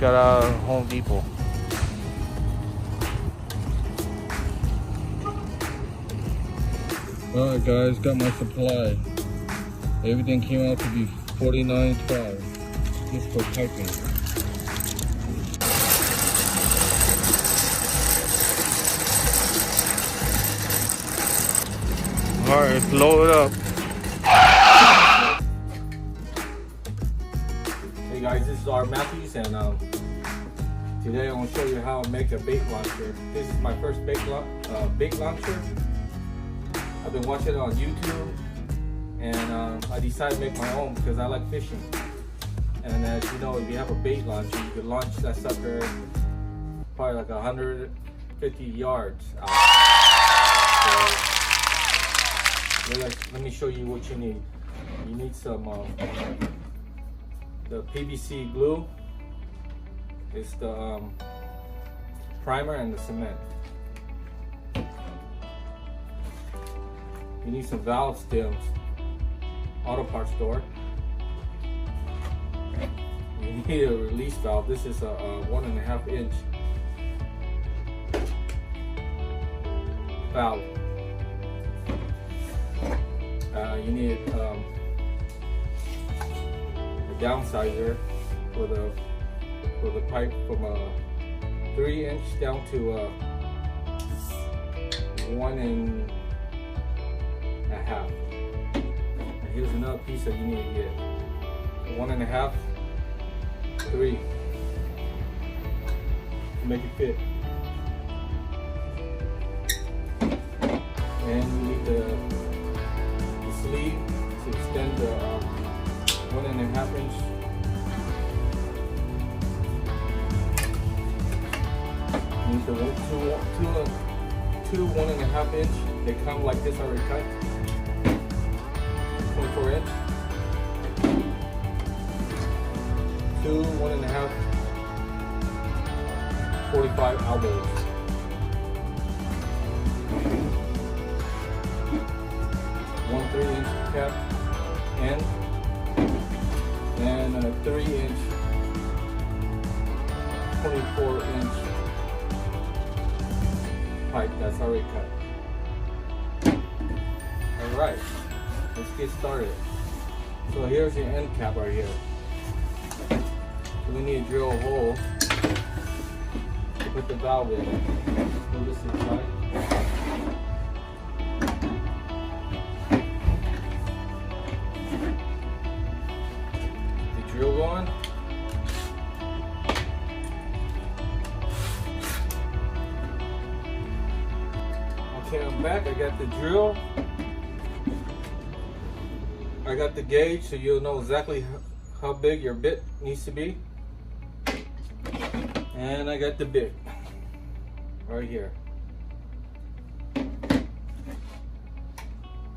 got out of Home Depot. Alright guys, got my supply. Everything came out to be $49.12 just for piping. Alright, let's load it up. Hey guys, this is R. Matthews, and today I want to show you how to make a bait launcher. This is my first bait launcher. I've been watching it on YouTube, and I decided to make my own because I like fishing. And as you know, if you have a bait launcher, you can launch that sucker probably like 150 yards out. So, let me show you what you need. You need some the PVC glue. It's the primer and the cement. You need some valve stems, auto parts store. You need a release valve. This is a 1.5 inch valve. You need a downsizer for the pipe from a 3 inch down to a 1.5. And here's another piece that you need to get: 1.5, 3 to make it fit. And you need the sleeve to extend the 1.5 inch. You need the two 1.5 inch. They come like this already cut. 24 inch. Two 1.5 45 elbows. One 3 inch cap end, and a 3 inch 24 inch pipe that's already cut. Alright, let's get started. So here's your end cap right here. So we need to drill a hole to put the valve in. Move this inside. The drill going. Okay, I'm back. I got the drill. I got the gauge, so you'll know exactly how big your bit needs to be. And I got the bit right here.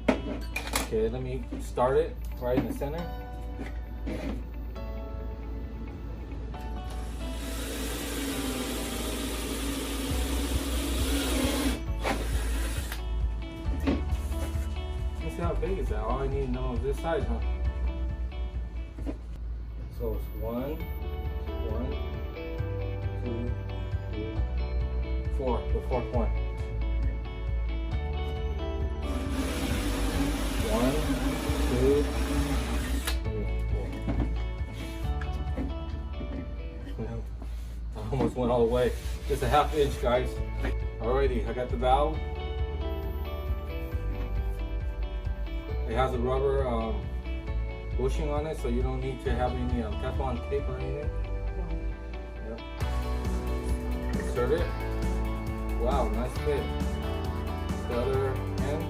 Okay, let me start it right in the center. Let's see how big is that. All I need to know is this size, huh? So it's 1, 2, 3, 4, the fourth one. 1, 2, 3, 4. I almost went all the way. Just a 1/2 inch, guys. Alrighty, I got the valve. It has a rubber bushing on it, so you don't need to have any Teflon tape or anything. Yep. Insert it. Wow, nice fit. The other end.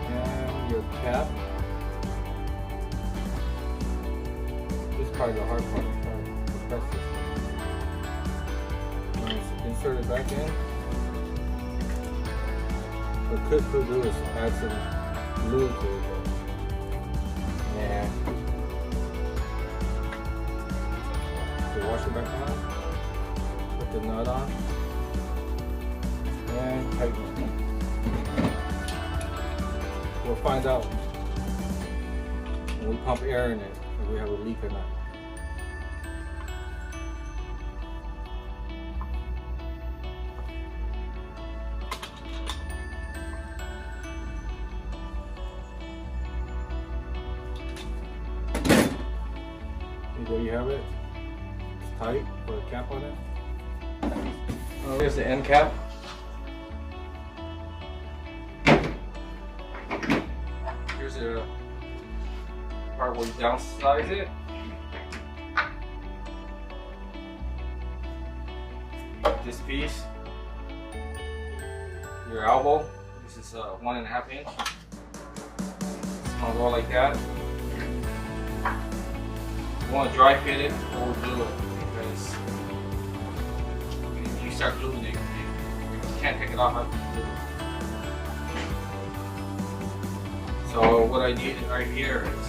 And your cap. This is probably the hard part. To press this. Insert it back in. What could do is add some glue to it. Yeah. So wash it back on. Put the nut on. And tighten it. We'll find out and we pump air in it if we have a leak or not. There you have it. It's tight. Put a cap on it. Here's the end cap. Here's the part where you downsize it. This piece, your elbow. This is 1.5 inch. It's gonna go like that. You want to dry fit it before we glue it, because if you start gluing it, you can't take it off after you glue it. So what I need right here is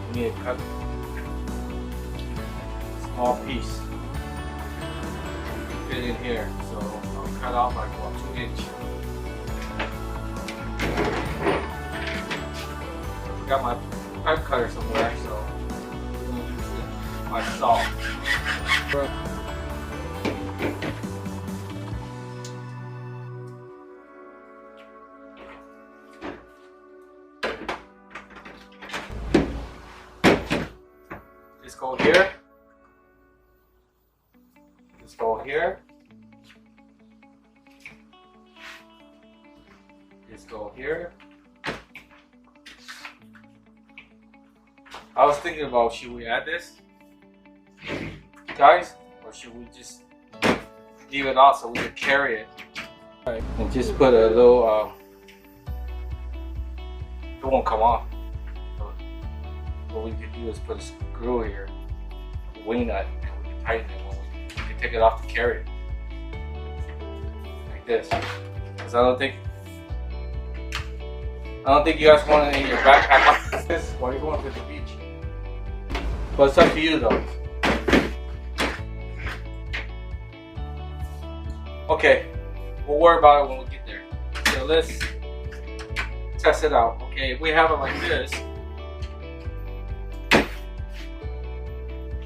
you need to cut a small piece to fit in here. So I'll cut off like about 2 inch. Got my pipe cutter somewhere, so I'm gonna use my saw. Just go here. Just go here. Just go here. I was thinking about, should we add this, guys, or should we just leave it off so we can carry it? Right. And just put a little, it won't come off. So what we could do is put a screw here, a wing nut, and we can tighten it when we can take it off to carry it. Like this. Because I don't think you guys want it in your backpack like this while you're going to the beach. But it's up to you though. Okay, we'll worry about it when we get there. So let's test it out. Okay, if we have it like this.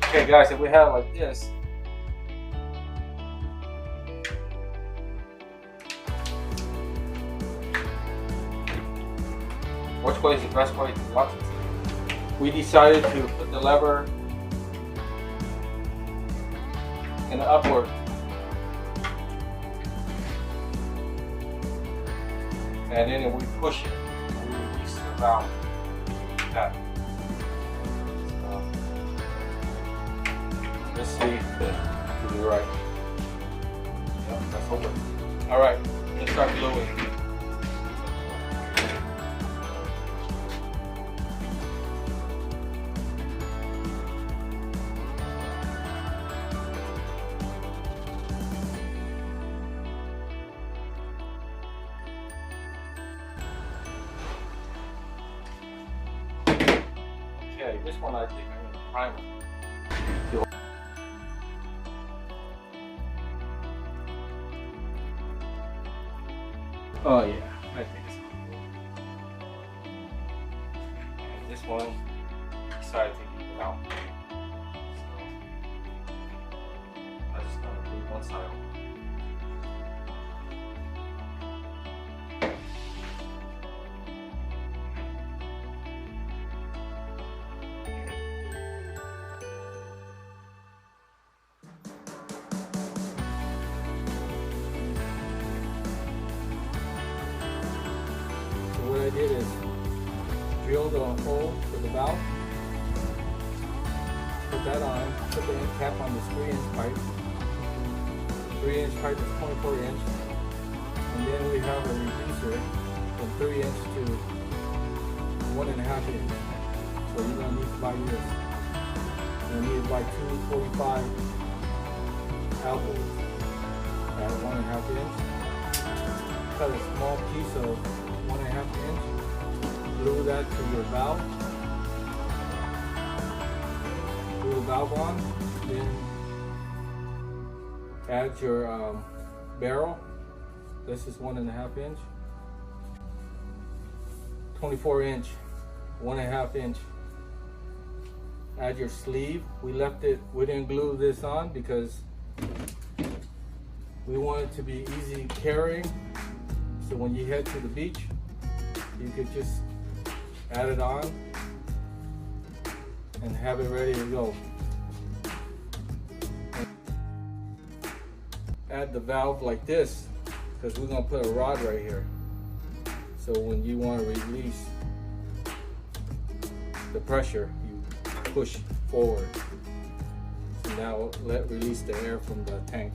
Okay guys, if we have it like this. Which way is the best way to lock it? We decided to put the lever in the upward. And then if we push it, we release the valve. Like that. So, let's see if we do it right. Yeah, that's over. Alright, let's start gluing. Okay, this one I think I'm going to primer. Oh yeah, I think so. And this one, I decided to leave it out. So, I'm just going to do one side. What I did is drill the hole for the valve, put that on, put the end cap on this 3-inch pipe. 3-inch pipe is 24 inch, and then we have a reducer from 3 inch to 1.5 inch. So you're gonna need to buy this. You're gonna need to buy 245 elbows at 1.5 inch. Cut a small piece of 1.5 inch, glue that to your valve, glue the valve on, then add your barrel. This is 1.5 inch. 24-inch, 1.5 inch. Add your sleeve. We didn't glue this on because we want it to be easy carrying. So when you head to the beach, you could just add it on and have it ready to go. Add the valve like this because we're going to put a rod right here. So when you want to release the pressure, you push forward. So now release the air from the tank.